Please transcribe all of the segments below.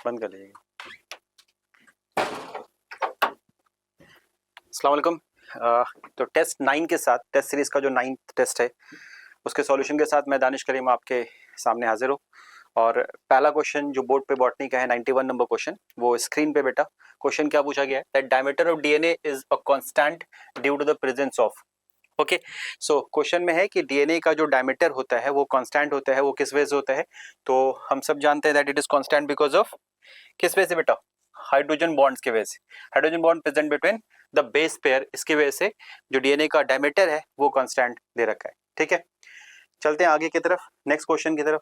बंद कर लीजिएगा। अस्सलाम वालेकुम। तो टेस्ट 9 के साथ, टेस्ट सीरीज का जो 9th टेस्ट है उसके सॉल्यूशन के साथ मैं दानिश करीम आपके सामने हाजिर हूँ। और पहला क्वेश्चन जो बोर्ड पे बॉटनी का है 91 नंबर क्वेश्चन, वो स्क्रीन पे बेटा क्वेश्चन क्या पूछा गया है, that diameter of DNA is a constant due to the presence of. Okay, so question में है कि डीएनए का जो डायमीटर होता है वो कांस्टेंट होता है, वो किस वजह से होता है? तो हम सब जानते हैं that it is constant because of, किस वजह से बेटा? हाइड्रोजन बॉन्ड्स की वजह से। Hydrogen bond present between the base pair, इसकी वजह से जो डीएनए का डायमीटर है वो कांस्टेंट दे रखा है। ठीक है, चलते हैं आगे की तरफ, नेक्स्ट क्वेश्चन की तरफ।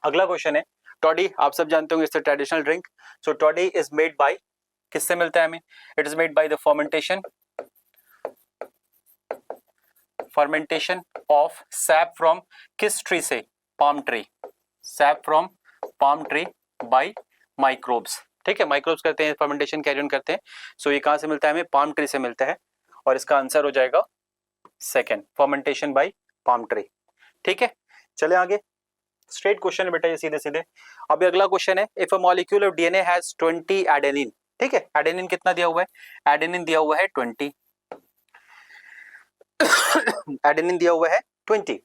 अगला क्वेश्चन है टॉडी। आप सब जानते होंगे it's a traditional drink. So toddy is made by, किससे मिलता है हमें? It is made by the fermentation of SAP from, किस ट्री से? Palm tree. SAP from palm tree by microbes. ठीक है, माइक्रोब्स करते हैं, फर्मेंटेशन कैरी ऑन करते हैं। सो ये कहां से मिलता है हमें? पाम ट्री से मिलता है, और इसका आंसर हो जाएगा second, fermentation by palm tree. ठीक है, चले आगे। स्ट्रेट क्वेश्चन है बेटा ये, सीधे सीधे। अभी अगला क्वेश्चन है, if a molecule of DNA has 20 adenine. ठीक है, एडेनिन कितना दिया हुआ है? एडेनिन दिया हुआ है 20। एडेनिन दिया हुआ है 20।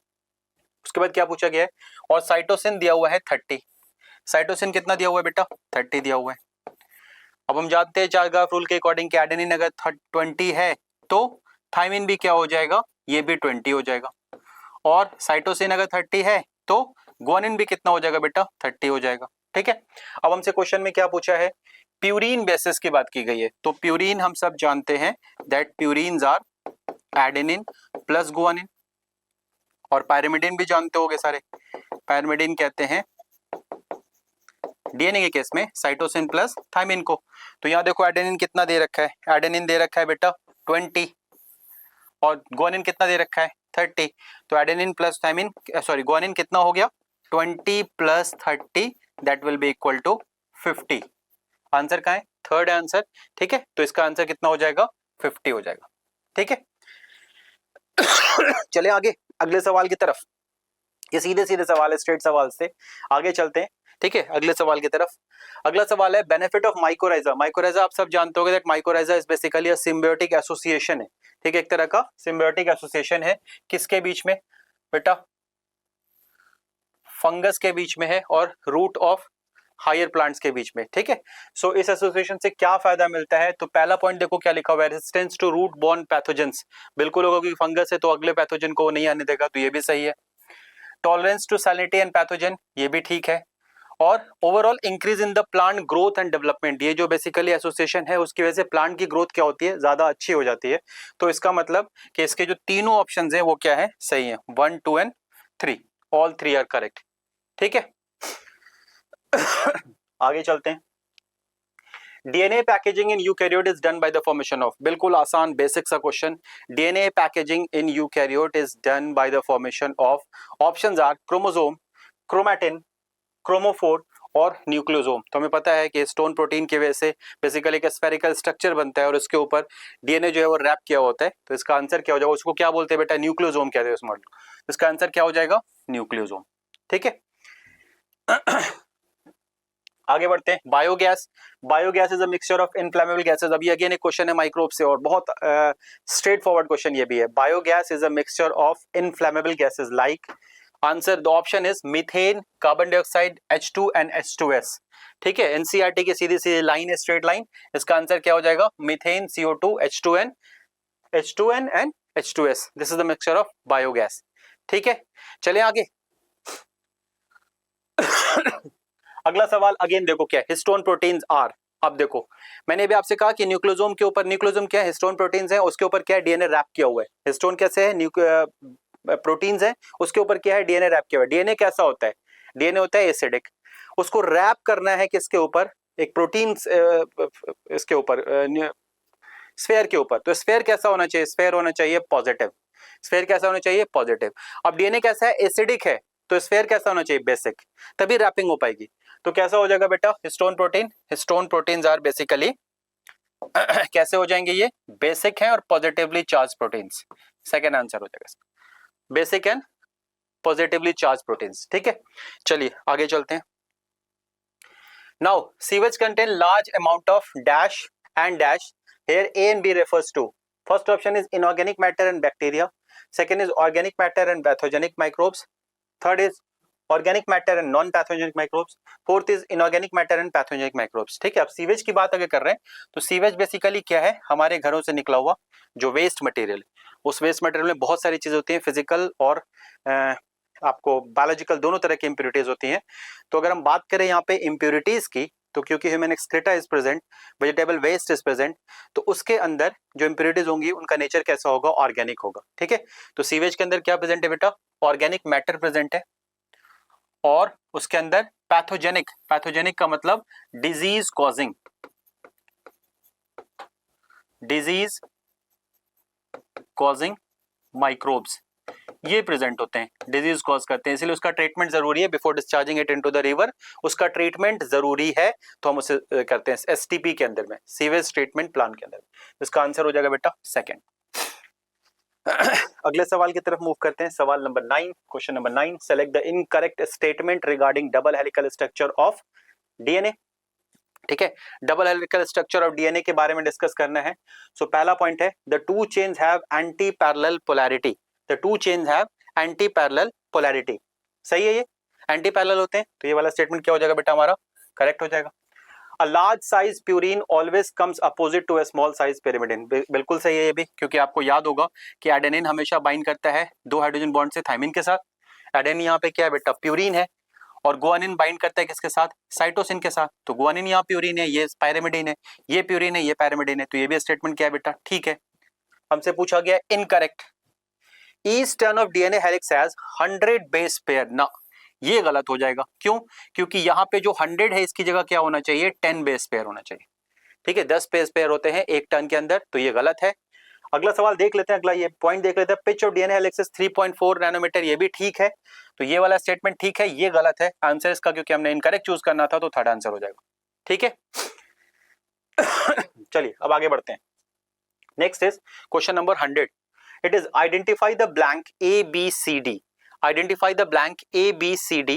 उसके बाद क्या पूछा गया है? और साइटोसिन दिया हुआ है 30। साइटोसिन कितना दिया हुआ है बेटा? 30 दिया हुआ है। अब हम जानते हैं चारग्राफ रूल के अकॉर्डिंग कि एडेनिन अगर 20 है तो थायमिन भी क्या हो जाएगा? ये भी 20 हो जाएगा। और साइटोसिन अगर 30 है तो ग्वानिन भी कितना हो जाएगा बेटा? 30 हो जाएगा। ठीक है, अब हमसे क्वेश्चन में क्या पूछा है? प्यूरीन बेसिस की बात की गई है। तो प्यूरीन हम सब जानते हैं that purines are adenine plus guanine, और पायरिमिडिन भी जानते होगे सारे। पायरिमिडिन कहते हैं डीएनए के केस में साइटोसिन प्लस थायमिन को। तो यहां देखो एडेनिन कितना दे रखा है? एडेनिन दे रखा है बेटा 20, और ग्वानिन कितना दे रखा है? 30। तो adenine plus thymine, sorry guanine कितना हो गया? 20 plus 30, that will be equal to 50। Answer कहाँ है? Third answer. ठीक है, तो इसका आंसर कितना हो जाएगा? 50 हो जाएगा। ठीक है, चले आगे अगले सवाल की तरफ। ये सीधे सीधे सवाल है, स्ट्रेट सवाल से आगे चलते हैं। ठीक है, अगले सवाल की तरफ। अगला सवाल है बेनिफिट ऑफ माइकोराइजा। माइकोराइजा आप सब जानते होंगे that mycorrhiza is basically a symbiotic association है। ठीक है, एक तरह का सिम्बायोटिक एसोसिएशन है, किसके बीच में बेटा? फंगस के बीच में है और रूट ऑफ हायर प्लांट्स के बीच में। ठीक है, सो इस एसोसिएशन से क्या फायदा मिलता है? तो पहला पॉइंट देखो क्या लिखा हुआ है, resistance to root borne pathogens. बिल्कुल होगा, क्योंकि फंगस है तो अगले पैथोजन को वो नहीं आने देगा, तो ये भी सही है। Tolerance to salinity and pathogen, ये भी ठीक है। और overall increase in the plant growth and development, ये जो बेसिकली एसोसिएशन है उसकी वजह से प्लांट की ग्रोथ क्या होती है? ज्यादा अच्छी हो जाती है। तो इसका मतलब कि इसके जो तीनों ऑप्शंस हैं वो क्या है? सही है, 1, 2 एंड 3, ऑल 3 आर करेक्ट। ठीक है, आगे चलते हैं। DNA packaging in eukaryote is done by the formation of, बिल्कुल आसान बेसिक सा question. DNA packaging in eukaryote is done by the formation of, options are chromosome, chromatin, chromophore और nucleosome. तो हमें पता है कि स्टोन प्रोटीन की वजह से बेसिकली एक स्फेरिकल स्ट्रक्चर बनता है और उसके ऊपर डीएनए जो है वो रैप किया होता है। तो इसका आंसर क्या हो जाएगा? उसको क्या बोलते हैं बेटा? न्यूक्लियोसोम कहते हैं उस मॉडल। इसका आंसर क्या हो जाएगा? न्यूक्लियोसोम। ठीक है, आगे बढ़ते हैं। Biogas. Biogas is a mixture of inflammable gases. अभी अगेन एक क्वेश्चन है माइक्रोब से, और बहुत स्ट्रेट फॉरवर्ड क्वेश्चन ये भी है। Biogas is a mixture of inflammable gases like, answer the option is methane, carbon dioxide, H2 and H2S। ठीक है, एनसीईआरटी की सीधी सीधी लाइन है, स्ट्रेट लाइन। इसका आंसर क्या हो जाएगा? Methane, CO2, H2N and H2S। This is the mixture of biogas. ठीक है, चले आगे। अगला सवाल अगेन देखो क्या है, हिस्टोन प्रोटीन्स आर। अब देखो मैंने भी आपसे कहा कि न्यूक्लियोसोम के ऊपर, न्यूक्लियोसोम क्या है? हिस्टोन प्रोटीन्स है, उसके ऊपर क्या है? डीएनए रैप किया हुआ है। हिस्टोन कैसे है? प्रोटीन्स है, उसके ऊपर क्या है? डीएनए रैप किया हुआ है। डीएनए कैसा होता है? डीएनए होता है एसिडिक। उसको रैप करना है किसके ऊपर? एक प्रोटीन इसके ऊपर, स्फेयर के ऊपर। तो स्फेयर कैसा होना चाहिए? स्फेयर होना चाहिए पॉजिटिव। स्फेयर कैसा होना चाहिए? पॉजिटिव। अब डीएनए कैसा है? एसिडिक है, तो स्फेयर कैसा होना चाहिए? बेसिक, तभी रैपिंग हो पाएगी। तो कैसा हो जाएगा बेटा? Histone protein. Histone proteins are basically कैसे हो जाएंगे? ये बेसिक है और positively charge proteins. Second answer हो जाएगा basic and positively charge proteins. ठीक है, चलिए आगे चलते हैं। Now, sewage contain large amount of dash and dash. Here A and B refers to. First option is inorganic matter and bacteria. Second is organic matter and pathogenic microbes. Third is organic matter and non pathogenic microbes. Fourth is inorganic matter and pathogenic microbes. ठीक है, अब sewage की बात अगर कर रहे हैं तो सीवेज बेसिकली क्या है, हमारे घरों से निकला हुआ जो वेस्ट मटेरियल, उस वेस्ट मटेरियल में बहुत सारी चीजें होती हैं, फिजिकल और आपको बायोलॉजिकल दोनों तरह की इंप्योरिटीज होती हैं. तो अगर हम बात करें यहाँ पे इंप्योरिटीज की, तो क्योंकि human excreta is present, vegetable waste is present, तो उसके अंदर जो इंप्योरिटीज होंगी उनका नेचर कैसा होगा, ऑर्गेनिक होगा. ठीक है, तो सीवेज के अंदर क्या प्रेजेंट है बेटा, ऑर्गेनिक मैटर प्रेजेंट है, और उसके अंदर पैथोजेनिक, पैथोजेनिक का मतलब डिजीज कॉजिंग माइक्रोब्स, ये प्रेजेंट होते हैं, डिजीज कॉज करते हैं, इसलिए उसका ट्रीटमेंट जरूरी है. Before discharging it into the river उसका ट्रीटमेंट जरूरी है, तो हम उसे करते हैं एसटीपी के अंदर में, सीवेज ट्रीटमेंट प्लान के अंदर. इसका आंसर हो जाएगा बेटा सेकंड. अगले सवाल की तरफ मूव करते हैं. सवाल number 9, question number 9, select the incorrect statement regarding double helical structure of DNA. ठीक है, double helical structure of DNA के बारे में डिस्कस करना है. सो पहला पॉइंट है the two chains have anti parallel polarity. The two chains have anti parallel polarity. सही है, ये एंटी पैरेलल होते हैं, तो ये वाला स्टेटमेंट क्या हो जाएगा बेटा, हमारा करेक्ट हो जाएगा. A large size purine always comes opposite to a small size pyrimidine. बिल्कुल सही है ये भी, क्योंकि आपको याद होगा कि एडेनिन हमेशा बाइंड करता है दो हाइड्रोजन बॉन्ड से थाइमिन के साथ. एडेनिन यहाँ पे क्या है बेटा, प्यूरिन है, और गुआनिन बाइंड करता है किसके साथ, साइटोसिन के साथ. तो गुआनिन यहाँ प्यूरिन है, ये पैरामिडिन है, ये प्यूरिन है, ये पैरामिडिन है, तो ये भी स्टेटमेंट क्या है बेटा, ठीक है. हमसे पूछा गया incorrect. Each turn off DNA helix has 100 base pair. ना, ये गलत हो जाएगा. क्यों, क्योंकि यहाँ पे जो 100 है इसकी जगह क्या होना चाहिए, 10 बेस पेयर होना चाहिए. ठीक है, 10 बेस पेयर होते हैं एक टर्न के अंदर, तो ये गलत है. अगला सवाल देख लेते हैं, अगला ये पॉइंट देख लेते हैं. Pitch of DNA helix 3.4 nanometre, ये भी ठीक है, तो ये वाला स्टेटमेंट ठीक है, ये गलत है. आंसर इसका, क्योंकि हमने इनकरेक्ट चूज करना था, तो थर्ड आंसर हो जाएगा. ठीक है. चलिए अब आगे बढ़ते हैं. Next is question number 100. It is identify the blank A B C D. Identify the blank A, B, C, D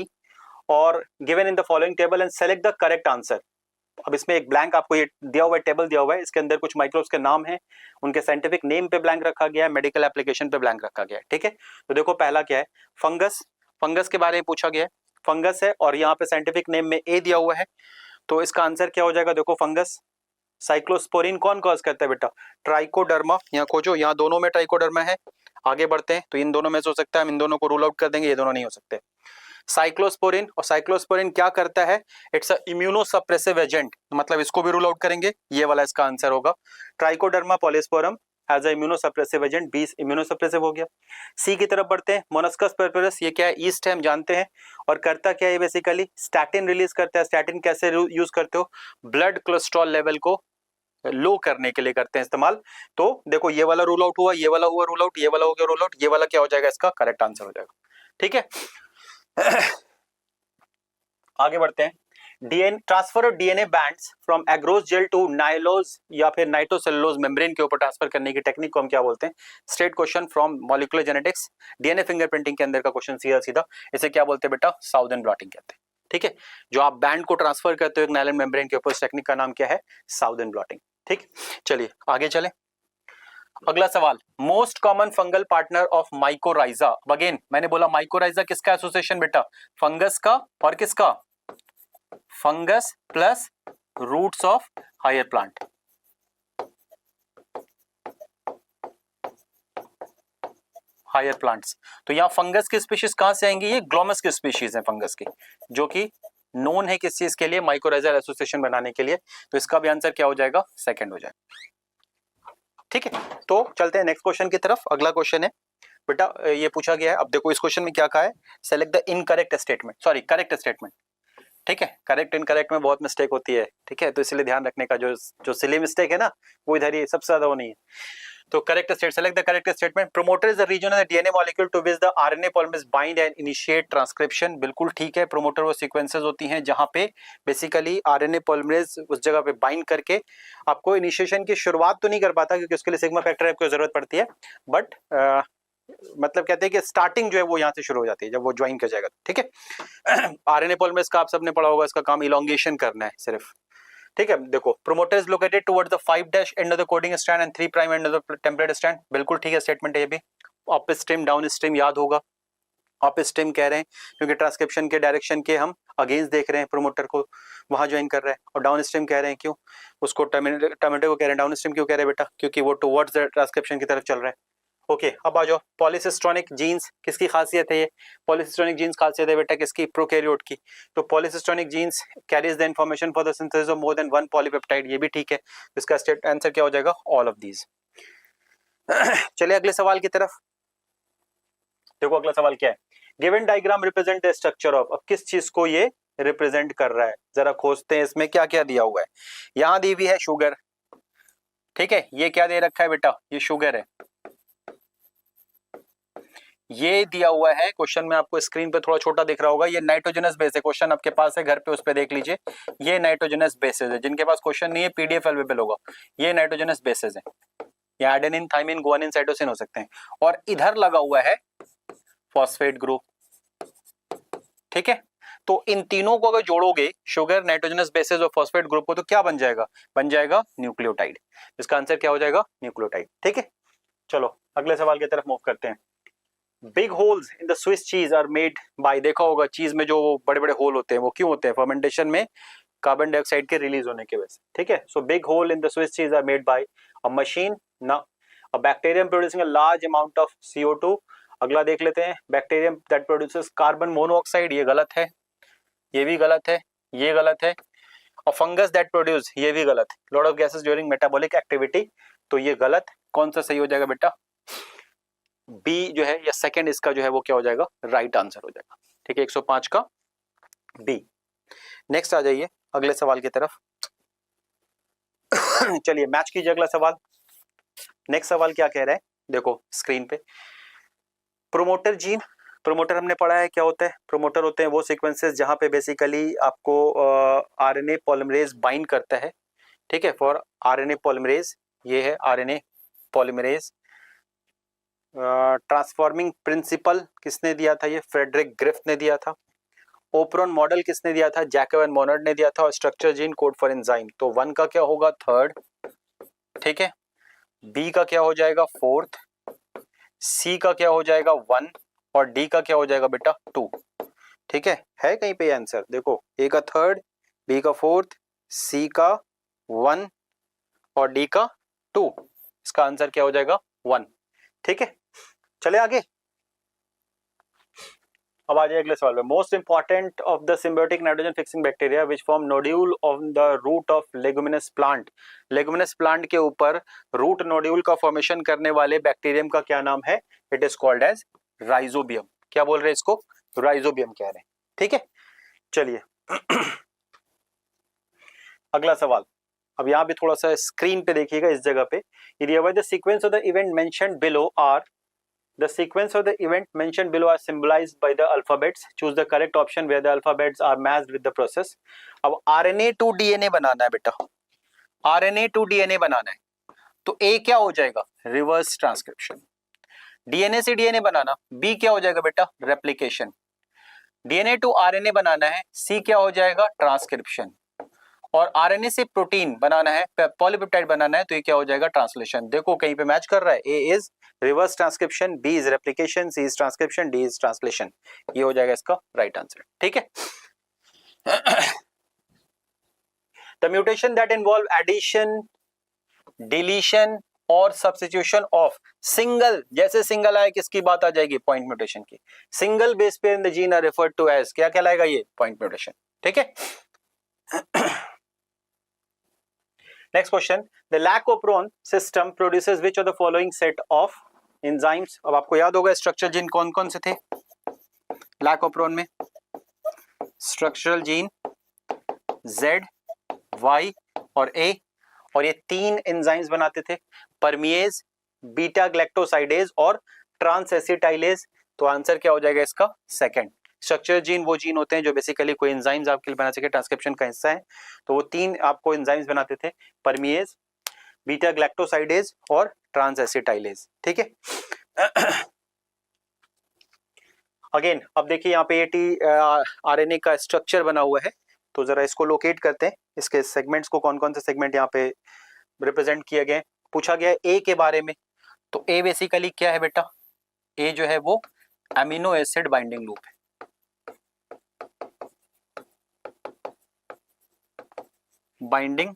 और given in the following table and select the correct answer. अब इसमें एक ब्लैंक आपको ये दिया हुआ है, table दिया हुआ है, इसके अंदर कुछ माइक्रोब्स के नाम हैं, उनके साइंटिफिक नेम पे ब्लैंक रखा गया है, मेडिकल एप्लीकेशन पे ब्लैंक रखा गया है. ठीक है, तो देखो पहला क्या है, फंगस. फंगस के बारे में पूछा गया है, फंगस है और यहाँ पे साइंटिफिक नेम में ए दिया हुआ है, तो इसका आंसर क्या हो जाएगा, देखो फंगस. साइक्लोस्पोरिन कौन कॉज करता है बेटा, ट्राइकोडर्मा. यहाँ खोजो, यहाँ दोनों में ट्राइकोडर्मा है. आगे बढ़ते हैं, तो इन दोनों में से हो सकता है, हम इन दोनों को रूल आउट कर देंगे, ये दोनों नहीं हो सकते. साइक्लोस्पोरिन, और साइक्लोस्पोरिन क्या करता है, इट्स अ इम्यूनोसप्रेसिव एजेंट, मतलब इसको भी रूल आउट करेंगे, ये वाला इसका आंसर होगा. Trichoderma polysporum as a immunosuppressive agent, 20 immunosuppressive हो गया. सी की तरफ बढ़ते हैं. मोनस्कस परपेरस, ये क्या है, ईस्ट है, हम जानते हैं, और करता क्या है, बेसिकली स्टैटिन रिलीज करता है. स्टैटिन कैसे यूज करते हो, ब्लड कोलेस्ट्रॉल लेवल को लो करने के लिए करते हैं इस्तेमाल. तो देखो ये वाला रूल आउट हुआ, ये वाला हुआ रूल आउट, ये वाला हो गया रूल आउट, ये वाला क्या हो जाएगा, इसका करेक्ट आंसर हो जाएगा. ठीक है. आगे बढ़ते हैं. DNA transfer of DNA bands from agarose gel to nylon या फिर नाइट्रोसेलुलोज मेम्ब्रेन के ऊपर ट्रांसफर करने की टेक्निक को हम क्या बोलते हैं, straight question from molecular genetics. DNA fingerprinting के अंदर का क्वेश्चन सीधा सीधा, इसे क्या बोलते हैं बेटा, साउदर्न ब्लॉटिंग कहते हैं. ठीक है, जो आप बैंड को ट्रांसफर करते हो एक नायलॉन मेम्ब्रेन के ऊपर, उस टेक्निक का नाम क्या है, साउदर्न ब्लॉटिंग. ठीक, चलिए आगे चलें. अगला सवाल, most common fungal partner of mycorrhiza. Again मैंने बोला माइकोराइजा किसका एसोसिएशन बेटा, फंगस का, और किसका, fungus plus roots of higher plant. Higher plants. तो यहाँ फंगस की स्पीशीज कहां से आएंगी, ये ग्लोमस की स्पीशीज है फंगस की, जो कि नोन है किस चीज के लिए, माइकोराइजल एसोसिएशन बनाने के लिए. तो इसका भी आंसर क्या हो जाएगा, सेकंड हो जाएगा. ठीक है, तो चलते हैं नेक्स्ट क्वेश्चन की तरफ. अगला क्वेश्चन है बेटा, ये पूछा गया है, अब देखो इस क्वेश्चन में क्या कहा है, select the incorrect statement, sorry correct statement. ठीक है, करेक्ट इनकरेक्ट में बहुत मिस्टेक होती है. ठीक है, तो इसलिए ध्यान रखने का, जो सिली मिस्टेक है ना, वो इधर ही सबसे ज्यादा वो नहीं है. तो correct state, select the correct statement. Promoter is the region of the DNA molecule to which the RNA polymerase bind and initiate transcription. बिल्कुल ठीक है, प्रोमोटर वो सीक्वेंसेस होती हैं जहां पे बेसिकली आरएनए पॉलीमरेज उस जगह पे बाइंड करके आपको इनिशिएशन की शुरुआत तो नहीं कर पाता, क्योंकि उसके लिए सिग्मा फैक्टर आपको जरूरत पड़ती है, बट मतलब कहते हैं कि स्टार्टिंग जो है वो यहाँ से शुरू हो जाती है जब वो ज्वाइन कर जाएगा, ठीक है। आरएनए पॉलीमरेज का आप सबने पढ़ा होगा, इसका काम इलोंगेशन करना है सिर्फ, ठीक है। देखो, promoter is located towards the 5' end of the coding strand and 3' end of the template strand, बिल्कुल ठीक है स्टेटमेंट है ये भी। अप स्ट्रीम डाउन स्ट्रीम याद होगा, अप स्ट्रीम कह रहे हैं क्योंकि ट्रांसक्रिप्शन के डायरेक्शन के हम अगेंस्ट देख रहे हैं, प्रोमोटर को वहां ज्वाइन कर रहा है। और डाउन स्ट्रीम कह रहे हैं क्यों, उसको टर्मिनेटर को कह रहे हैं डाउन स्ट्रीम क्यों कह रहे हैं बेटा, क्योंकि वो टुवर्ड्स द ट्रांसक्रिप्शन की तरफ चल रहा है। ओके, अब आ जाओ, पॉलीसिस्ट्रॉनिक जीन्स किसकी खासियत है, ये पॉलीसिस्ट्रॉनिक जीन्स खासियत है बेटा किसकी, प्रोकैरियोट की। तो polycistronic genes carries the information for the synthesis of more than one polypeptide, ये भी ठीक है। इसका स्टेट आंसर क्या हो जाएगा, ऑल ऑफ दीज। चलिए अगले सवाल की तरफ। देखो अगला सवाल क्या है, given diagram represent the structure of, अब किस चीज को ये रिप्रेजेंट कर रहा है, जरा खोजते हैं इसमें क्या क्या दिया हुआ है। यहां दी हुई है शुगर, ठीक है, ये क्या दे रखा है बेटा, ये शुगर है। ये दिया हुआ है क्वेश्चन में, आपको स्क्रीन पे थोड़ा छोटा दिख रहा होगा, ये नाइट्रोजनस बेस है, क्वेश्चन आपके पास है घर पे, उस पे देख लीजिए। ये नाइट्रोजनस बेसेस है, जिनके पास क्वेश्चन नहीं है पीडीएफ अवेलेबल होगा, ये नाइट्रोजनस बेसेस है, ये एडेनिन, थाइमिन, गुआनिन, साइटोसिन हो सकते हैं। और इधर लगा हुआ है फॉस्फेट ग्रुप, ठीक है। तो इन तीनों को अगर जोड़ोगे, शुगर, नाइट्रोजनस बेसेस और फॉस्फेट ग्रुप को, तो क्या बन जाएगा, बन जाएगा न्यूक्लियोटाइड। इसका आंसर क्या हो जाएगा, न्यूक्लियोटाइड, ठीक है। चलो अगले सवाल की तरफ मूव करते हैं। Big holes in the Swiss cheese are made by, देखा होगा चीज में जो बड़े बड़े होल होते हैं वो क्यों होते हैं, फर्मेंटेशन में कार्बन डाइऑक्साइड के रिलीज होने की वजह से, ठीक है। So big hole in the Swiss cheese are made by a machine, ना a bacterium producing a large amount of CO2। अगला देख लेते हैं, bacterium that produces carbon monoxide, ये गलत है, ये भी गलत है, ये गलत है। और फंगस दैट प्रोड्यूस, ये भी गलत है, lot of gases during metabolic activity, तो ये गलत। कौन सा सही हो जाएगा बेटा, बी जो है, या सेकंड इसका जो है वो क्या हो जाएगा, राइट आंसर हो जाएगा, ठीक है, 105 का बी। नेक्स्ट आ जाइए अगले सवाल की तरफ। चलिए मैच कीजिए अगला सवाल। नेक्स्ट सवाल क्या कह रहा है, देखो स्क्रीन पे, प्रोमोटर जीन, प्रोमोटर हमने पढ़ा है क्या होता है, प्रोमोटर होते हैं वो सीक्वेंसेस जहां पे बेसिकली आपको आरएनए पॉलीमरेज बाइंड करता है, ठीक है, फॉर आरएनए पॉलीमरेज, ये है आरएनए पॉलीमरेज। ट्रांसफॉर्मिंग प्रिंसिपल किसने दिया था, ये फ्रेडरिक ग्रिफ्थ ने दिया था। ओपरॉन मॉडल किसने दिया था, जैकब एंड मोनर्ड ने दिया था। और structure gene code for enzyme, तो 1 का क्या होगा, थर्ड, ठीक है। बी का क्या हो जाएगा, फोर्थ। सी का क्या हो जाएगा, 1। और डी का क्या हो जाएगा बेटा, 2, ठीक है कहीं पे आंसर, देखो ए का थर्ड, बी का फोर्थ, सी का 1 और डी का 2, इसका आंसर क्या हो जाएगा, 1, ठीक है। चले आगे, अब आ जाए अगले सवाल में। Most important of the symbiotic nitrogen fixing bacteria which form nodule on the root of leguminous plant, leguminous plant के ऊपर रूट नोड्यूल का फॉर्मेशन करने वाले बैक्टीरियम का क्या नाम है, it is called as rhizobium. क्या बोल रहे हैं इसको, राइजोबियम कह रहे हैं, ठीक है। चलिए अगला सवाल, अब यहां भी थोड़ा सा स्क्रीन पे देखिएगा इस जगह पे, the sequence of the event mentioned below are, the sequence of the event mentioned below are symbolized by the alphabets, choose the correct option where the alphabets are matched with the process। अब RNA to DNA बनाना है बेटा, RNA to DNA बनाना है, तो A क्या हो जाएगा, reverse transcription. DNA से DNA बनाना, B क्या हो जाएगा बेटा, रेप्लिकेशन। DNA to RNA बनाना है, C क्या हो जाएगा, ट्रांसक्रिप्शन। और RNA से प्रोटीन बनाना है, पॉलीपेप्टाइड बनाना है, तो ये क्या हो जाएगा, ट्रांसलेशन। देखो कहीं पे मैच कर रहा है, A is reverse transcription, B is replication, C is transcription, D is translation, ये हो जाएगा इसका राइट आंसर, ठीक है। The mutation that involve addition, deletion और सब्स्टिट्यूशन ऑफ सिंगल, जैसे सिंगल आए किसकी बात आ जाएगी, पॉइंट म्यूटेशन की। Single base pair in the gene are referred to as, क्या कहलाएगा ये, पॉइंट म्यूटेशन, ठीक है। Next question, the Lacopron system produces which of the following set of enzymes। अब आपको याद होगा स्ट्रक्चरल जीन कौन कौन से थे लैकोप्रोन में, स्ट्रक्चरल जीन Z, Y और A, और ये 3 एंजाइम्स बनाते थे, परमिएज, बीटा ग्लैक्टोसाइडेज और ट्रांसएसिटाइलेज। तो आंसर क्या हो जाएगा इसका, सेकंड। स्ट्रक्चर जीन वो जीन होते हैं जो बेसिकली कोई एंजाइम्स आपके लिए बना सके, ट्रांसक्रिप्शन का हिस्सा है, तो वो 3 आपको एंजाइम्स बनाते थे, परमिएज, बीटा ग्लैक्टोसाइडेज और ट्रांसएसिटाइलेज, ठीक है। अगेन अब देखिए यहाँ पे AT-RNA का स्ट्रक्चर बना हुआ है, तो जरा इसको लोकेट करते हैं, इसके सेगमेंट्स को, कौन कौन से सेगमेंट यहाँ पे रिप्रेजेंट किए गए। पूछा गया है ए के बारे में, तो ए बेसिकली क्या है बेटा, ए जो है वो अमीनो एसिड बाइंडिंग लूप है, बाइंडिंग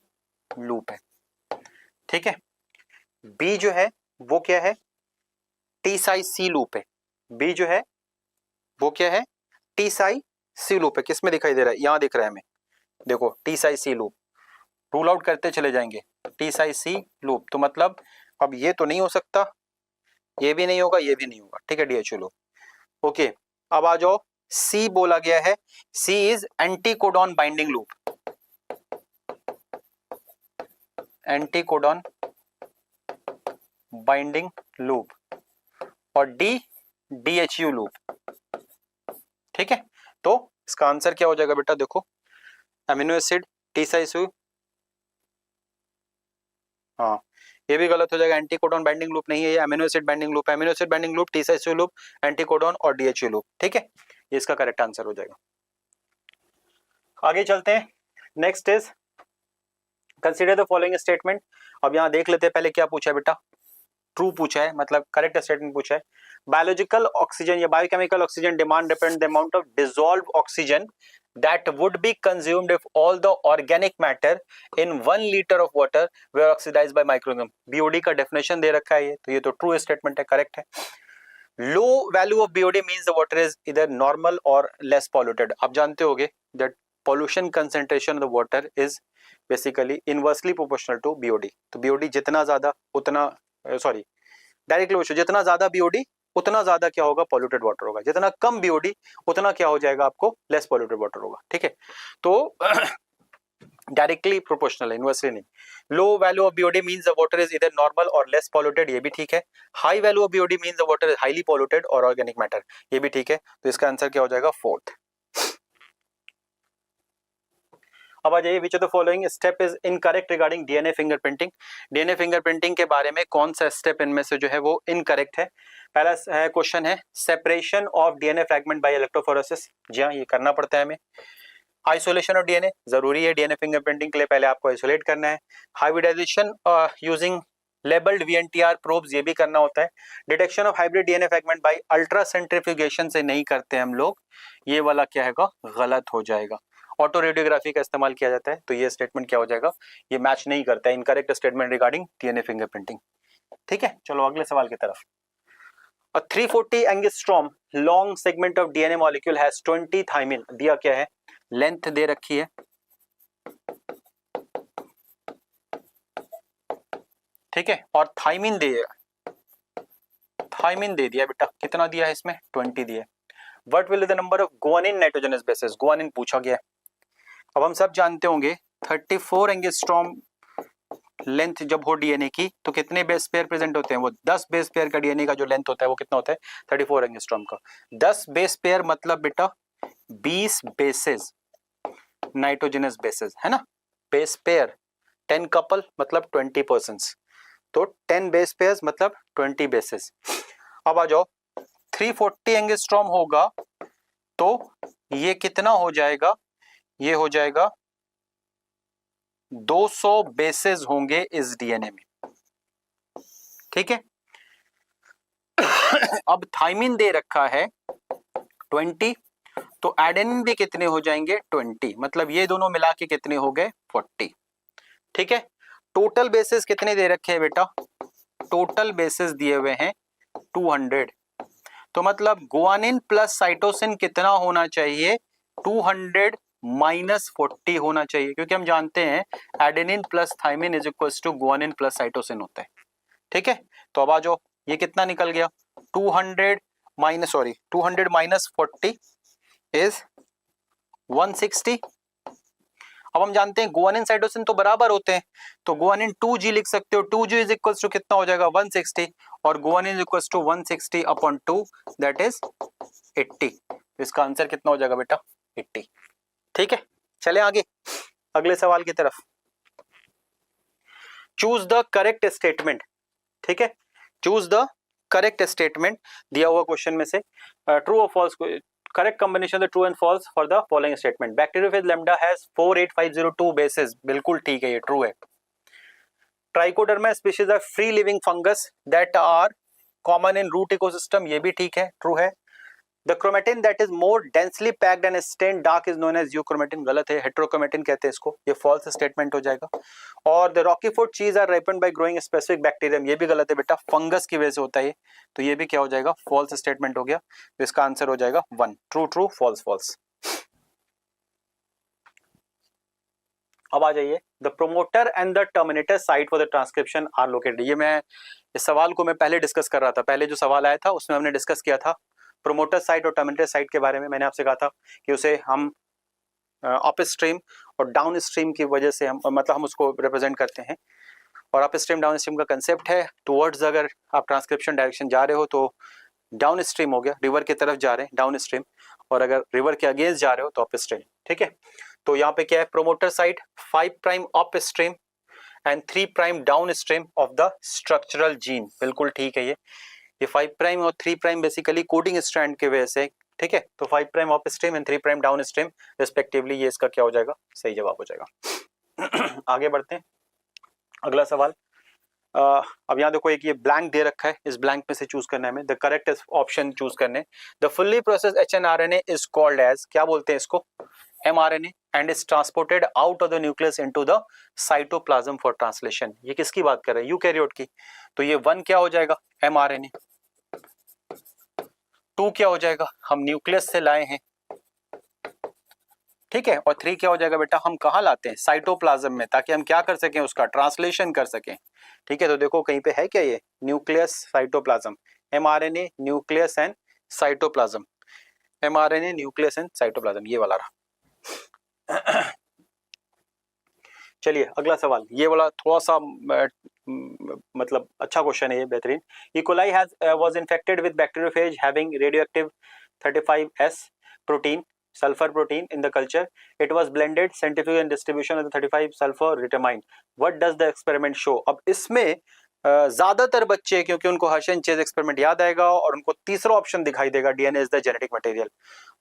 लूप है, ठीक है। बी जो है वो क्या है, टी साई सी लूप है, बी जो है वो क्या है, टी साई सी लूप है। किस में दिखाई दे रहा है, यहां दिख रहा है हमें, देखो टी साई सी लूप, रूल आउट करते चले जाएंगे, टी साई सी लूप, तो मतलब अब ये तो नहीं हो सकता, ये भी नहीं होगा, ये भी नहीं होगा, ठीक है, DHO लूप। ओके, अब आ जाओ, सी बोला गया है, C is anticodon binding loop, anticodon binding loop, और डी DHU लूप, ठीक है। तो इसका आंसर क्या हो जाएगा बेटा, देखो अमीनो एसिड टी साइसु, हाँ ये भी गलत हो जाएगा, एंटीकोडॉन बाइंडिंग लूप नहीं है, ये अमीनो एसिड बाइंडिंग लूप है, amino acid binding loop, T psi C loop, anticodon और DHU लूप, ठीक है, ये इसका करेक्ट आंसर हो जाएगा। आगे चलते हैं, next is consider the following statement. अब यहां देख लेते हैं पहले क्या पूछा है बेटा, ट्रू पूछा है, मतलब करेक्ट स्टेटमेंट पूछा है। बायोलॉजिकल ऑक्सीजन या biochemical oxygen demand depend the amount of dissolved oxygen that would be consumed if all the organic matter in 1 liter of water were oxidized by microorganism। BOD का definition दे रखा है ये, तो ये तो ट्रू स्टेटमेंट है, correct है। Low value of BOD means the water is इधर नॉर्मल और लेस पॉल्यूटेड। आप जानते होगे that pollution concentration of the water is basically inversely proportional to BOD। तो BOD जितना ज्यादा उतना सॉरी डायरेक्टली पूछो, जितना ज्यादा BOD उतना ज्यादा क्या होगा, पॉल्यूटेड वाटर होगा, जितना कम BOD उतना क्या हो जाएगा आपको, लेस पॉल्यूटेड वाटर होगा, ठीक है। तो डायरेक्टली प्रोपोर्शनल है, इनवर्सली नहीं। Low value of BOD means the water is इधर नॉर्मल और लेस पॉल्यूटेड, ये भी ठीक है। High value of BOD means the water is highly polluted और ऑर्गेनिक मैटर, ये भी ठीक है। तो इसका आंसर क्या हो जाएगा, फोर्थ। अब आ जाइए, which of the following step is incorrect regarding DNA fingerprinting. DNA fingerprinting के बारे में कौन सा स्टेप इनमें से जो है वो इनकरेक्ट है। पहला क्वेश्चन है separation of DNA fragment by electrophoresis. जी हाँ, ये करना पड़ता है हमें। आइसोलेशन ऑफ DNA जरूरी है, DNA फिंगरप्रिंटिंग के लिए पहले आपको आइसोलेट करना है। Hybridisation using labelled VNTR probes, ये भी करना होता है। Detection of hybrid DNA fragment by ultra centrifugation से नहीं करते हम लोग, ये वाला क्या है गलत हो जाएगा। ऑटो रेडियोग्राफी का इस्तेमाल किया जाता है, तो ये स्टेटमेंट क्या हो जाएगा, ये मैच नहीं करता है, incorrect statement regarding DNA fingerprinting, ठीक है। चलो अगले सवाल की तरफ। A 340 angstrom long segment of DNA molecule has 20 thymine, दिया क्या है, लेंथ दे रखी है, ठीक है, और थाइमिन दे दिया बेटा, कितना दिया है इसमें, 20 दिया। What will the number of guanine nitrogenous bases, guanine पूछा गया। अब हम सब जानते होंगे 34 एंगस्ट्रॉम लेंथ जब हो DNA की, तो कितने बेस पेयर प्रेजेंट होते हैं, वो 10 बेस पेयर का DNA का जो लेंथ होता है वो कितना होता है, 34 एंगस्ट्रॉम का। 10 बेस पेयर मतलब बेटा 20 बेसेस, नाइट्रोजनस बेसेस है ना, बेस पेयर 10 कपल मतलब 20 पर्सन्स, तो 10 बेस पेयर्स मतलब 20 बेसेस। अब आ जाओ, 340 एंगस्ट्रॉम होगा तो ये कितना हो जाएगा, ये हो जाएगा 200 बेसेस होंगे इस DNA में, ठीक है। अब थाइमिन दे रखा है 20, तो एडेनिन भी कितने हो जाएंगे 20, मतलब ये दोनों मिला के कितने हो गए 40, ठीक है। टोटल बेसिस कितने दे रखे हैं बेटा, टोटल बेसिस दिए हुए हैं 200, तो मतलब गुआनिन प्लस साइटोसिन कितना होना चाहिए, 200 माइनस 40 होना चाहिए, क्योंकि हम जानते हैं adenine plus thymine is equal to guanine plus cytosine होता है, ठीक है। तो अब आ जाओ, ये कितना निकल गया, 200 माइनस 40 इज 160। अब हम जानते हैं गुआनिन साइटोसिन तो बराबर होते हैं, तो गुआनिन 2G लिख सकते हो, 2G इज इक्वल टू कितना हो जाएगा 160, और guanine is equal to 160 upon 2 that is 80। इसका आंसर कितना हो जाएगा बेटा 80, ठीक है। चले आगे अगले सवाल की तरफ। चूज द करेक्ट स्टेटमेंट, ठीक है, चूज द करेक्ट स्टेटमेंट दिया हुआ क्वेश्चन में से ट्रू और false, correct combination of true and false for the following statement. Bacteriophage lambda has 48502 bases, बिल्कुल ठीक है, ये ट्रू है। Trichoderma species are free living fungus that are common in root ecosystem, ये भी ठीक है, ट्रू है। The chromatin that is more densely packed and stain dark is known as euchromatin, गलत है, हेट्रोक्रोमेटिन कहते हैं इसको, ये फॉल्स स्टेटमेंट हो जाएगा। और the Roquefort cheese are ripened by growing specific bacterium, ये भी गलत है बेटा, फंगस की वजह से होता है, तो ये भी क्या हो जाएगा, फॉल्स स्टेटमेंट हो गया। तो इसका आंसर हो जाएगा 1, ट्रू ट्रू फॉल्स फॉल्स। अब आ जाइए, the promoter and the terminator site for the transcription are located. ये मैं इस सवाल को मैं पहले डिस्कस कर रहा था, पहले जो सवाल आया था उसमें हमने डिस्कस किया था प्रोमोटर साइट और टर्मिनेटर साइट के बारे में। मैंने आपसे कहा था कि उसे हम अप स्ट्रीम और डाउन स्ट्रीम की वजह से हम मतलब हम उसको रिप्रेजेंट करते हैं। और अप स्ट्रीम डाउन स्ट्रीम का कंसेप्ट है टुवर्ड्स, अगर आप ट्रांसक्रिप्शन डायरेक्शन जा रहे हो तो डाउन स्ट्रीम हो गया, रिवर की तरफ जा रहे हैं डाउन स्ट्रीम, और अगर रिवर के अगेंस्ट जा रहे हो तो अप स्ट्रीम, ठीक है। तो यहाँ पे क्या है, promoter site 5 prime up stream and 3 prime down stream of the structural gene, बिल्कुल ठीक है। ये 5 प्राइम और 3 प्राइम बेसिकली कोडिंग स्ट्रैंड की वजह से, ठीक है। तो 5 prime up stream and 3 prime down stream respectively, ये इसका क्या हो जाएगा, सही जवाब हो जाएगा। आगे बढ़ते हैं, अगला सवाल। अब यहाँ देखो, एक ये ब्लैंक दे रखा है, इस ब्लैंक में से चूज करना है हमें, द करेक्ट ऑप्शन चूज करने। The fully processed hnRNA is called as, क्या बोलते हैं इसको, mRNA, and is transported out of the nucleus into the cytoplasm for translation. ये किसकी बात कर रहे हैं, यूकैरियोट की। तो ये 1 क्या हो जाएगा, mRNA। 2 क्या हो जाएगा, हम न्यूक्लियस से लाए हैं, ठीक है। और 3 क्या हो जाएगा बेटा, हम कहाँ लाते हैं, साइटोप्लाज्म में, ताकि हम क्या कर सकें, उसका ट्रांसलेशन कर सकें, ठीक है। तो देखो कहीं पे है क्या, ये nucleus cytoplasm, mRNA nucleus and cytoplasm, mRNA nucleus and cytoplasm, ये वाला रहा। चलिए अगला सवाल, ये वाला थोड़ा सा मतलब अच्छा क्वेश्चन है ये, बेहतरीन। E. coli has was infected with bacteriophage having radioactive 35S protein, sulfur protein in the culture. It was blended, centrifugal and distribution of the 35 sulfur determined. What does the experiment show? अब इसमें ज्यादातर बच्चे, क्योंकि उनको हर्शन chase experiment याद आएगा और उनको तीसरा ऑप्शन दिखाई देगा, DNA is the genetic material,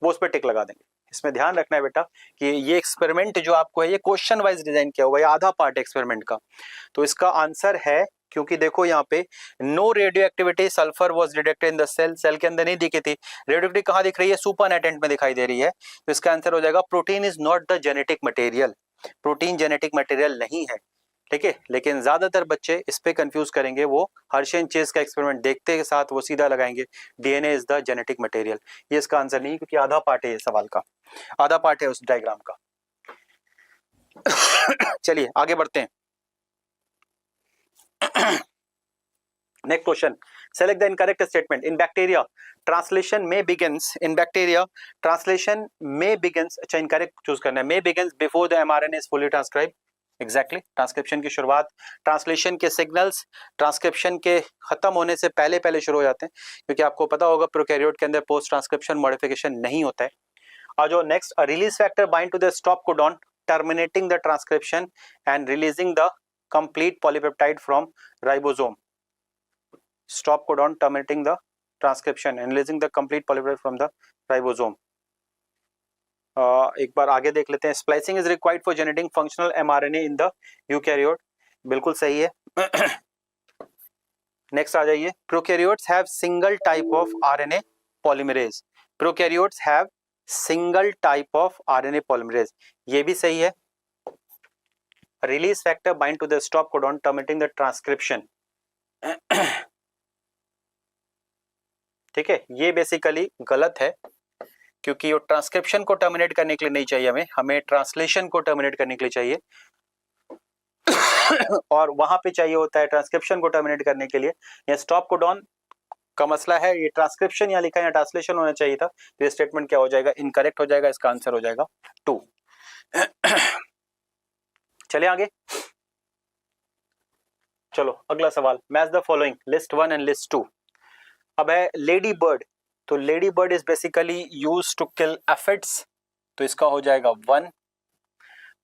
वो उस पर टिक लगा देंगे। इसमें ध्यान रखना है बेटा कि ये एक्सपेरिमेंट जो आपको है, ये क्वेश्चन वाइज डिजाइन किया हुआ है, आधा पार्ट एक्सपेरिमेंट का। तो इसका आंसर है, क्योंकि देखो यहाँ पे no radioactivity, sulphur was detected in the cell, cell के अंदर नहीं दिखी थी, रेडियो एक्टिविटी कहाँ दिख रही है, सुपरनेटेंट में दिखाई दे रही है। तो इसका आंसर हो जाएगा protein is not the genetic material, protein genetic material नहीं है, ठीक है। लेकिन ज्यादातर बच्चे इस पे कंफ्यूज करेंगे, वो हर्शन चेज का एक्सपेरिमेंट देखते के साथ वो सीधा लगाएंगे DNA is the genetic material. ये इसका आंसर नहीं, क्योंकि आधा पार्ट है सवाल का, आधा पार्ट है उस डायग्राम का। चलिए आगे बढ़ते हैं। Next question, select the incorrect statement. In bacteria translation में बिगिंस, इन बैक्टीरिया ट्रांसलेशन में बिगिंस, अच्छा इनकरेक्ट चूज करना है, में begins before the mRNA is fully transcribe. Exactly, transcription की शुरुआत, ट्रांसलेशन के सिग्नल्स ट्रांसक्रिप्शन के खत्म होने से पहले पहले शुरू हो जाते हैं, क्योंकि आपको पता होगा प्रोकैरियोट के अंदर पोस्ट ट्रांसक्रिप्शन मॉडिफिकेशन नहीं होता है। और जो next, release factor bind to the stop codon terminating the transcription and releasing the complete polypeptide from ribosome. Stop codon terminating the transcription and releasing the complete polypeptide from the ribosome. एक बार आगे देख लेते हैं। Splicing is required for generating functional mRNA in the eukaryote, बिल्कुल सही है। Next आ जाइए, prokaryotes have single type of RNA polymerase, prokaryotes have single type of RNA polymerase, ये भी सही है। Release factor bind to the stop codon terminating the transcription, ठीक है, ये बेसिकली गलत है, क्योंकि वो ट्रांसक्रिप्शन को टर्मिनेट करने के लिए नहीं चाहिए, हमें ट्रांसलेशन को टर्मिनेट करने के लिए चाहिए। और वहां पे चाहिए होता है ट्रांसक्रिप्शन को टर्मिनेट करने के लिए। या स्टॉप कोडॉन का मसला है, ये ट्रांसक्रिप्शन यहाँ लिखा है या ट्रांसलेशन होना चाहिए था, तो ये स्टेटमेंट क्या हो जाएगा, इनकरेक्ट हो जाएगा। इसका आंसर हो जाएगा 2। चलिए आगे, चलो अगला सवाल, match the following, list 1 and list 2। अब है लेडी बर्ड, तो lady bird is basically use to kill aphids, तो इसका हो जाएगा 1।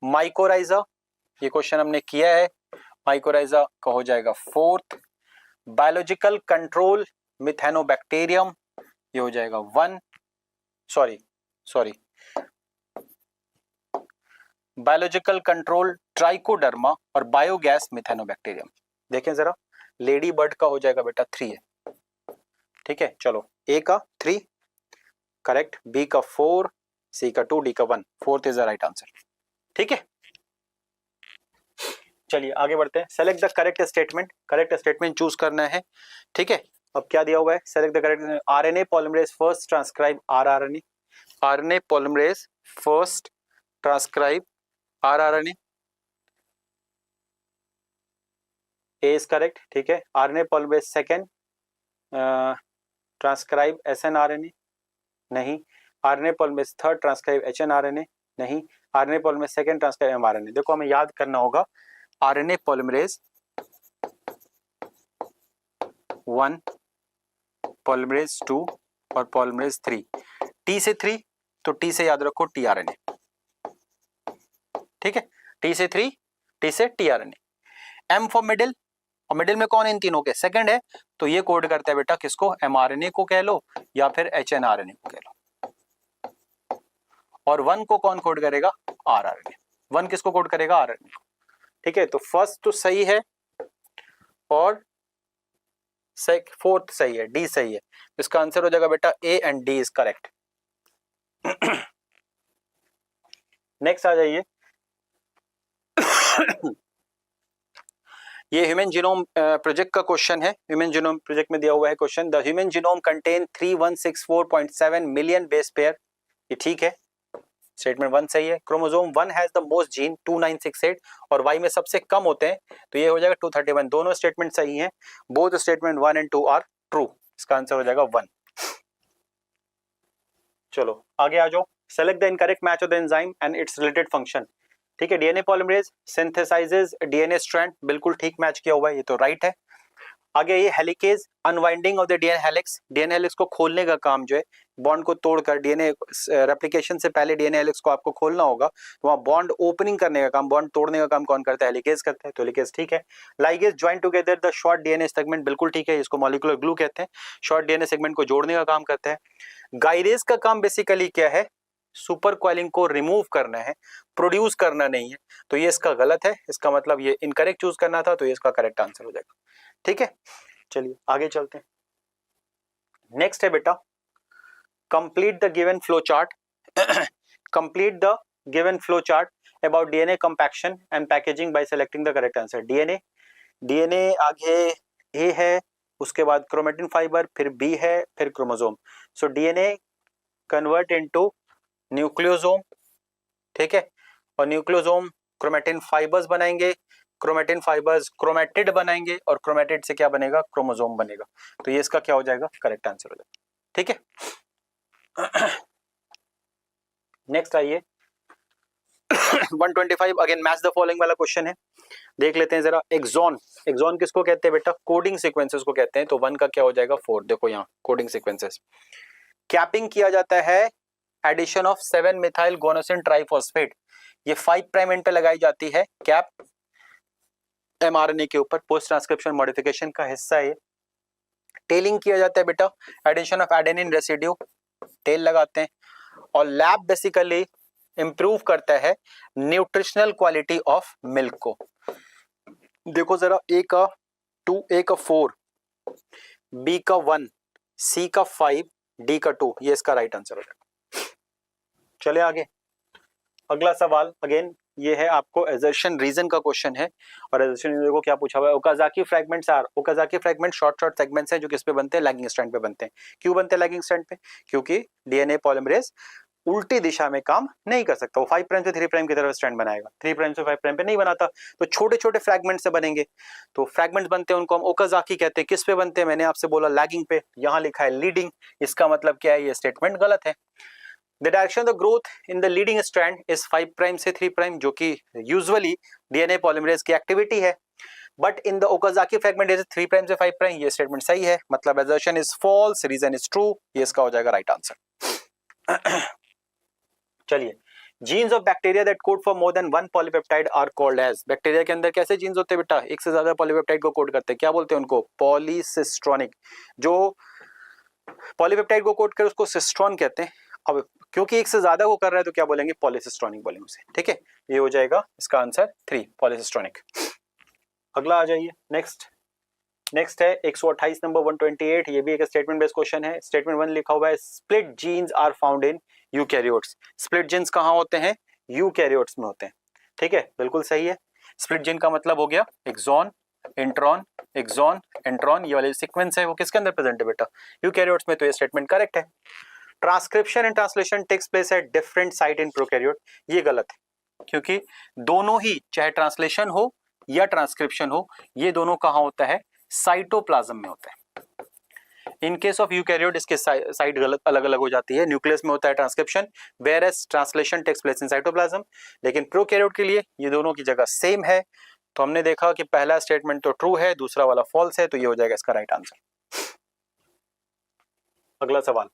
माइकोराइजा, ये क्वेश्चन हमने किया है, माइकोराइजा का हो जाएगा 4th। बायोलॉजिकल कंट्रोल मिथेनोबैक्टीरियम, ये हो जाएगा 1, सॉरी बायोलॉजिकल कंट्रोल ट्राइकोडर्मा और बायोगैस मिथेनोबैक्टीरियम। देखें जरा, लेडी बर्ड का हो जाएगा बेटा 3 है, ठीक है। चलो ए का 3 करेक्ट, बी का 4, सी का 2, डी का 1, 4th is the right answer, ठीक है। चलिए आगे बढ़ते हैं। Select the correct statement, correct statement choose करना है, ठीक है। अब क्या दिया हुआ है, select the correct, RNA polymerase first transcribe rRNA, RNA polymerase first transcribe rRNA, A is correct, ठीक है। RNA polymerase second transcribe snRNA, नहीं। RNA polymerase third transcribe hnRNA, नहीं। RNA polymerase second transcribe mRNA. देखो हमें याद करना होगा, RNA polymerase 1, polymerase 2 और पॉलीमरेज 3, टी से 3 तो टी से याद रखो टीआरएनए, ठीक है। टी से 3, टी से टीआरएनए। एम फॉर मिडिल, और मिडिल में कौन इन तीनों के, सेकंड है, तो ये कोड करता है बेटा किसको, एमआरएनए को कह लो या फिर एचएनआरएनए को कह लो। और 1 को कौन कोड करेगा, आरआरएनए। 1 किसको कोड करेगा, आरआरएनए को, ठीक है। तो फर्स्ट तो सही है और फोर्थ सही है, डी सही है। इसका आंसर हो जाएगा बेटा A and D is correct. Next आ जाइए। ये ह्यूमन जीनोम प्रोजेक्ट का क्वेश्चन है। ह्यूमन जीनोम प्रोजेक्ट में दिया हुआ है question, the human genome contain 3164.7 million base pair, ये ठीक है, स्टेटमेंट 1 सही है। Chromosome 1 has the most gene 2968 और वाई में सबसे कम होते हैं, तो ये हो जाएगा 231। दोनों स्टेटमेंट सही हैं, both statement 1 and 2 are true, इसका आंसर हो जाएगा 1। चलो आगे आ जाओ। Select the incorrect match of the enzyme and its related function, ठीक है। DNA polymerase synthesises DNA strand, बिल्कुल ठीक मैच किया हुआ है, ये तो राइट है। आगे ये helicase, unwinding of the DNA helix, DNA helix को खोलने का काम जो है, बॉन्ड को तोड़कर डीएनए रेप्लिकेशन से पहले डीएनए हेलिक्स को आपको खोलना होगा, तो वहां बॉन्ड ओपनिंग करने का काम, बॉन्ड तोड़ने का काम कौन करता है, हेलिकेज करता है, तो हेलिकेज ठीक है। Ligase join together the short DNA segment, बिल्कुल ठीक है, इसको मॉलिक्यूलर ग्लू कहते हैं, शॉर्ट डीएनए सेगमेंट को जोड़ने का काम करता है। गाइरेज का काम बेसिकली क्या है, सुपर क्वाइलिंग को रिमूव करना है, प्रोड्यूस करना नहीं है, तो ये इसका गलत है, इसका मतलब ये इनकरेक्ट चूज करना था, तो ये इसका करेक्ट आंसर हो जाएगा, ठीक है। चलिए आगे चलते हैं। नेक्स्ट है बेटा, complete the given flow chart, complete the given flow chart about DNA compaction and packaging bye selecting the correct answer. DNA आगे ए है, उसके बाद क्रोमेटिन फाइबर, फिर बी है, फिर chromosome. So DNA convert into nucleosome, ठीक है, और न्यूक्लियोसोम क्रोमेटिन फाइबर्स बनाएंगे, क्रोमेटिन फाइबर्स क्रोमेटिड बनाएंगे, और क्रोमेटिड से क्या बनेगा, क्रोमोसोम बनेगा, तो ये इसका क्या हो जाएगा, करेक्ट आंसर हो जाएगा, ठीक है। नेक्स्ट आइए। 125 अगेन मैच द फॉलोइंग वाला क्वेश्चन है, देख लेते हैं जरा। एक्सॉन, एक्सॉन किसको कहते हैं बेटा, कोडिंग सीक्वेंसेस को कहते हैं, तो 1 का क्या हो जाएगा 4, देखो यहाँ कोडिंग सीक्वेंसेस। कैपिंग किया जाता है addition of 7 methyl guanosine triphosphate, ये 5 प्राइम एंड पे लगाई जाती है कैप एमआरएनए के ऊपर, पोस्ट ट्रांसक्रिप्शन मॉडिफिकेशन का हिस्सा है। टेलिंग किया जाता है बेटा, addition of adenine residue, tail लगाते हैं, और लैब बेसिकली इंप्रूव करता है न्यूट्रिशनल क्वालिटी ऑफ मिल्क को। देखो जरा, ए का 2, ए का 4, बी का 1, सी का 5, डी का 2, ये इसका राइट आंसर हो जाएगा। चले आगे, अगला सवाल अगेन ये है आपको एजर्शन रीजन का क्वेश्चन है, और एजर्शन रीजन को क्या पूछा हुआ है, Okazaki fragments are, Okazaki fragment short segments हैं जो किस पे बनते हैं, लैगिंग स्ट्रैंड पे बनते हैं। क्यों बनते हैं लैगिंग स्ट्रैंड पे, क्योंकि डीएनए पॉलीमरेज उल्टी दिशा में काम नहीं कर सकता, वो 5 प्राइम से 3 प्राइम की तरफ स्ट्रैंड बनाएगा, 3 प्राइम से 5 प्राइम पे नहीं बनाता, तो छोटे छोटे फ्रैगमेंट से बनेंगे, तो फ्रैगमेंट्स बनते हैं उनको हम ओकाजाकी कहते हैं। किस पे बनते हैं, मैंने आपसे बोला लैगिंग पे, यहाँ लिखा है लीडिंग, इसका मतलब क्या है, ये स्टेटमेंट गलत है। The direction of the growth in the leading strand is 5 prime से 3 प्राइम, जो कि यूजुअली डीएनए पॉलीमरेज की एक्टिविटी है, but in the Okazaki fragment is 3 prime से 5 प्राइम, ये स्टेटमेंट सही है, मतलब assertion is false, reason is true, ये इसका हो जाएगा राइट आंसर। चलिए genes of bacteria that code for more than one polypeptide are called as. Bacteria के अंदर कैसे जीन्स होते हैं बेटा, एक से ज्यादा पॉलीपेप्टाइड को कोड करते हैं, क्या बोलते हैं उनको, पॉलीसिस्ट्रॉनिक। जो पॉलीपेप्टाइड को कोड कर उसको सिस्ट्रॉन कहते हैं। अब क्योंकि एक से ज्यादा वो कर रहा है तो क्या बोलेंगे, पॉलीसिस्ट्रॉनिक बोलेंगे उसे, ठीक है। ये हो जाएगा इसका आंसर 3 पॉलीसिस्ट्रॉनिक। अगला आ जाइए, नेक्स्ट है 128 नंबर 128। ये भी एक स्टेटमेंट बेस्ड क्वेश्चन है। स्टेटमेंट 1 लिखा हुआ है split genes are found in eukaryotes. Split genes कहाँ होते हैं, यूकैरियोट्स में होते हैं, ठीक है, बिल्कुल सही है। स्प्लिट जीन का मतलब हो गया एक्सॉन इंट्रॉन एक्सॉन इंट्रॉन, ये वाले सीक्वेंस है वो किसके अंदर प्रेजेंट है बेटा, यूकैरियोट्स में, तो ये स्टेटमेंट करेक्ट है। Transcription and translation takes place at different site in prokaryote, ये गलत है, क्योंकि दोनों ही, चाहे ट्रांसलेशन हो या ट्रांसक्रिप्शन हो, ये दोनों कहाँ होता है, साइटोप्लाज्म में होता है। इन केस ऑफ यूकैरियोट इसके साइट गलत अलग अलग हो जाती है, न्यूक्लियस में होता है transcription, whereas translation takes place in cytoplasm. लेकिन प्रोकैरियोट के लिए ये दोनों की जगह सेम है, तो हमने देखा कि पहला स्टेटमेंट तो ट्रू है, दूसरा वाला फॉल्स है, तो ये हो जाएगा इसका राइट आंसर। अगला सवाल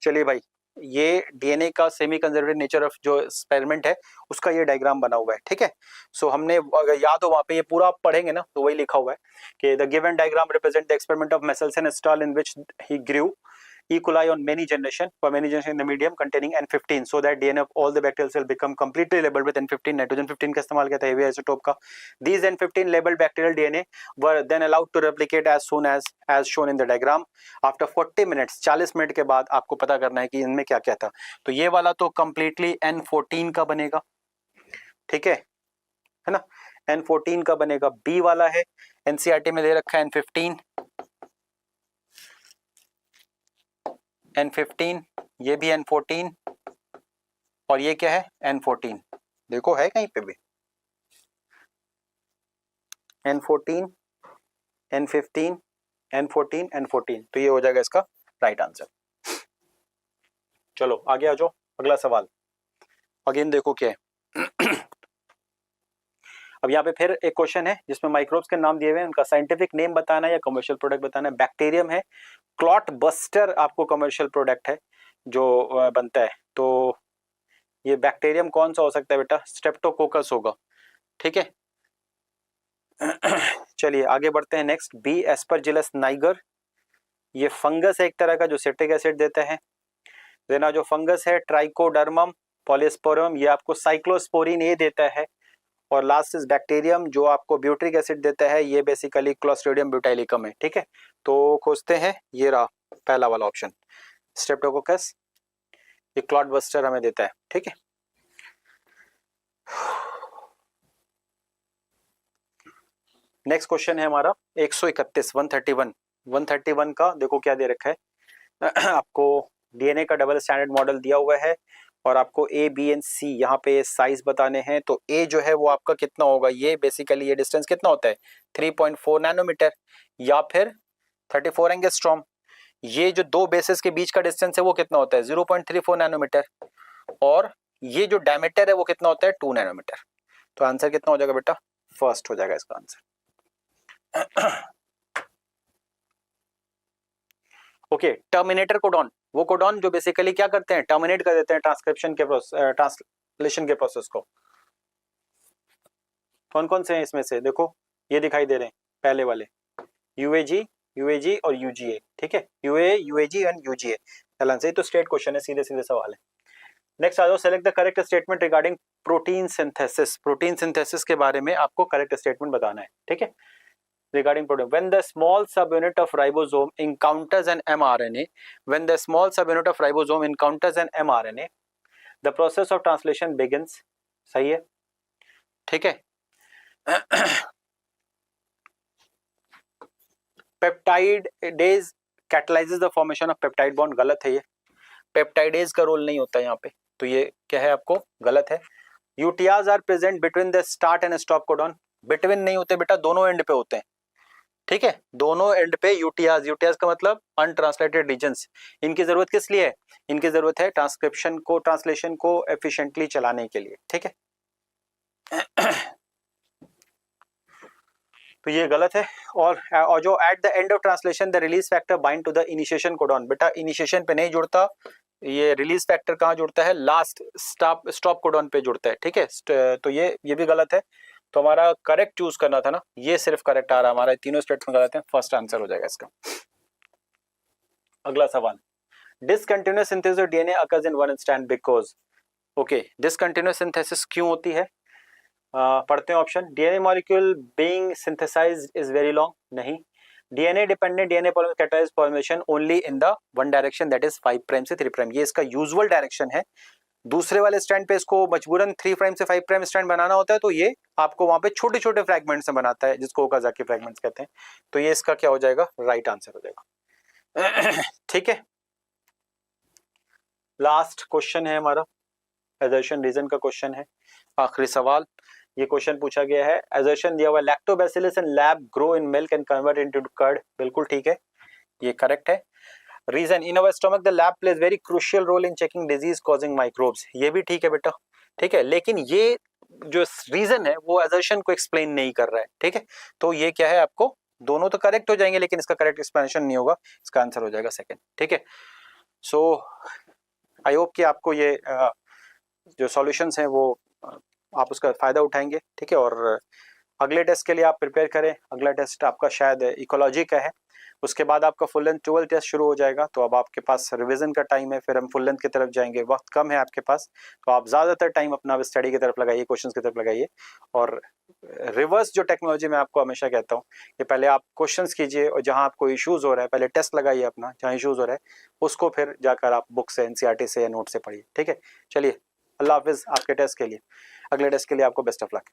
चलिए भाई, ये डीएनए का सेमी कंजर्वेटिव नेचर ऑफ जो एक्सपेरिमेंट है उसका ये डायग्राम बना हुआ है, ठीक है। सो हमने अगर याद हो वहां पे ये पूरा आप पढ़ेंगे ना तो वही लिखा हुआ है कि the given diagram represent the experiment of Meselson Stahl in which he grew E. coli on many generation in the medium containing N15 so that DNA of all the bacterial cell become completely labeled with N15। Nitrogen 15 का इस्तेमाल किया था heavy isotope का। These N15 labeled bacterial DNA were then allowed to replicate as soon as shown in the diagram। After 40 minutes 40 minute के बाद आपको पता करना है कि इनमें क्या क्या था। तो ये वाला तो completely N14 का बनेगा, ठीक है ना, N14 का बनेगा। B वाला है NCERT में दे रखा है N15, N15, ये भी N14 और ये क्या है N14, देखो है कहीं पे भी N14 N15 N14 N14, तो ये हो जाएगा इसका राइट आंसर। चलो आगे आ जाओ, अगला सवाल अगेन देखो क्या है अब यहाँ पे फिर एक क्वेश्चन है जिसमें माइक्रोब्स के नाम दिए हुए हैं, उनका साइंटिफिक नेम बताना है या कमर्शियल प्रोडक्ट बताना है। बैक्टीरियम है, क्लॉट बस्टर आपको कमर्शियल प्रोडक्ट है जो बनता है। तो ये बैक्टीरियम कौन सा हो सकता है बेटा, स्ट्रेप्टोकोकस होगा, ठीक है। चलिए आगे बढ़ते हैं। नेक्स्ट बी एस्परजिलस नाइगर, ये फंगस है एक तरह का जो सिट्रिक एसिड देता है। देना जो फंगस है ट्राइकोडर्मम पॉलीस्पोरम, ये आपको साइक्लोस्पोरिन ए देता है। और लास्ट इज बैक्टीरियम जो आपको ब्यूट्रिक एसिड देता है, ये बेसिकली क्लोस्ट्रिडियम ब्यूटाइलिकम है, ठीक है। तो खोजते हैं, ये रहा पहला वाला ऑप्शन स्ट्रेप्टोकोकस, ये क्लॉट बस्टर हमें देता है, ठीक है। नेक्स्ट क्वेश्चन है हमारा 131 131 का, देखो क्या दे रखा है आपको डीएनए का डबल स्टैंडर्ड मॉडल दिया हुआ है और आपको ए बी एंड सी यहाँ पे साइज बताने हैं। तो ए जो है वो आपका कितना होगा, ये बेसिकली ये डिस्टेंस कितना होता है 3.4 नैनोमीटर या फिर 34 एंगस्ट्रॉम। ये जो दो बेसिस के बीच का डिस्टेंस है वो कितना होता है 0.34 नैनोमीटर और ये जो डायमीटर है वो कितना होता है 2 नैनोमीटर। तो आंसर कितना हो जाएगा बेटा, फर्स्ट हो जाएगा इसका आंसर। ओके, टर्मिनेटर कोडॉन, वो कोडॉन जो बेसिकली क्या करते हैं, टर्मिनेट कर देते हैं ट्रांसक्रिप्शन के ट्रांसलेशन के प्रोसेस को। कौन कौन से हैं इसमें से, देखो ये दिखाई दे रहे हैं पहले वाले यूएजी और यूजीए, ठीक है, यूएजी एंड यूजीए। चलन से तो स्ट्रेट क्वेश्चन है, सीधे सीधे सवाल है। नेक्स्ट आ जाओ, select the correct statement regarding protein synthesis. Protein synthesis के बारे में आपको करेक्ट स्टेटमेंट बताना है, ठीक है। Regarding protein, when the small subunit of ribosome encounters an mRNA, the process of translation begins। सही है, ठीक है। Peptidase catalyzes the formation of peptide bond, गलत है ये, पेप्टाइडेज का रोल नहीं होता यहाँ पे, तो ये क्या है आपको गलत है। UTRs are present between the start and stop codon, between नहीं होते बेटा, दोनों एंड पे होते हैं, ठीक है, दोनों एंड पे यूटीआर्स का मतलब अनट्रांसलेटेड रीजन्स। इनकी जरूरत किस लिए है, इनकी जरूरत है ट्रांसक्रिप्शन को, ट्रांसलेशन को एफिशिएंटली चलाने के लिए, ठीक है। तो ये गलत है। और जो at the end of translation the release factor bind to the initiation codon, बेटा इनिशिएशन पे नहीं जुड़ता, ये रिलीज फैक्टर कहाँ जुड़ता है, लास्ट स्टॉप कोडॉन पे जुड़ता है, ठीक है। तो ये भी गलत है, तो हमारा करेक्ट चूज करना था ना, ये सिर्फ करेक्ट आ रहा है हमारा, तीनों स्टेटमेंट गलत है, फर्स्ट आंसर हो जाएगा इसका। अगला सवाल, discontinuous synthesis of DNA occurs in one instant because, okay discontinuous synthesis क्यों होती है, पढ़ते हैं option, DNA molecule being synthesized is very long, नहीं, DNA dependent DNA catalysis formation only in the one direction that is 5 prime से 3 prime, ये इसका usual direction है, दूसरे वाले स्ट्रैंड पे इसको मजबूरन 3 प्राइम से 5 प्राइम स्ट्रैंड बनाना होता है, तो ये आपको वहां पे छोटे छोटे फ्रैगमेंट्स में बनाता है, जिसको ओकाजाकी फ्रैगमेंट्स कहते हैं, तो ये इसका क्या हो जाएगा, राइट आंसर हो जाएगा। ठीक है, लास्ट क्वेश्चन है हमारा, एजर्शन रीजन का क्वेश्चन है, आखिरी सवाल। ये क्वेश्चन पूछा गया है, एजर्शन दिया हुआ, lactobacillus in LAB grow in milk and convert into curd, बिल्कुल ठीक है, ये करेक्ट है। Reason, in our stomach the LAB plays very crucial role in checking disease causing microbes, ये भी ठीक है बेटा, ठीक है, लेकिन ये जो रीजन है वो एजर्शन को एक्सप्लेन नहीं कर रहा है, ठीक है, तो ये क्या है, आपको दोनों तो करेक्ट हो जाएंगे, लेकिन इसका करेक्ट एक्सप्लेनेशन नहीं होगा, इसका आंसर हो जाएगा सेकंड, ठीक है। सो आई होप कि आपको ये जो सॉल्यूशंस हैं वो आप उसका फायदा उठाएंगे, ठीक है, और अगले टेस्ट के लिए आप प्रिपेयर करें, अगला टेस्ट आपका शायद इकोलॉजी का है, उसके बाद आपका फुल लेंथ 12 टेस्ट शुरू हो जाएगा, तो अब आपके पास रिवीजन का टाइम है, फिर हम फुल लेंथ की तरफ जाएंगे, वक्त कम है आपके पास, तो आप ज़्यादातर टाइम अपना स्टडी की तरफ लगाइए, क्वेश्चंस की तरफ लगाइए, और रिवर्स जो टेक्नोलॉजी मैं आपको हमेशा कहता हूँ कि पहले आप क्वेश्चंस कीजिए, और जहाँ आपको इश्यूज़ हो रहा है पहले टेस्ट लगाइए अपना, जहाँ इश्यूज़ हो रहा है उसको फिर जाकर आप बुक से, एनसीईआरटी से या नोट से पढ़िए, ठीक है। चलिए, अल्लाह हाफिज़ आपके टेस्ट के लिए, अगले टेस्ट के लिए आपको बेस्ट ऑफ लक।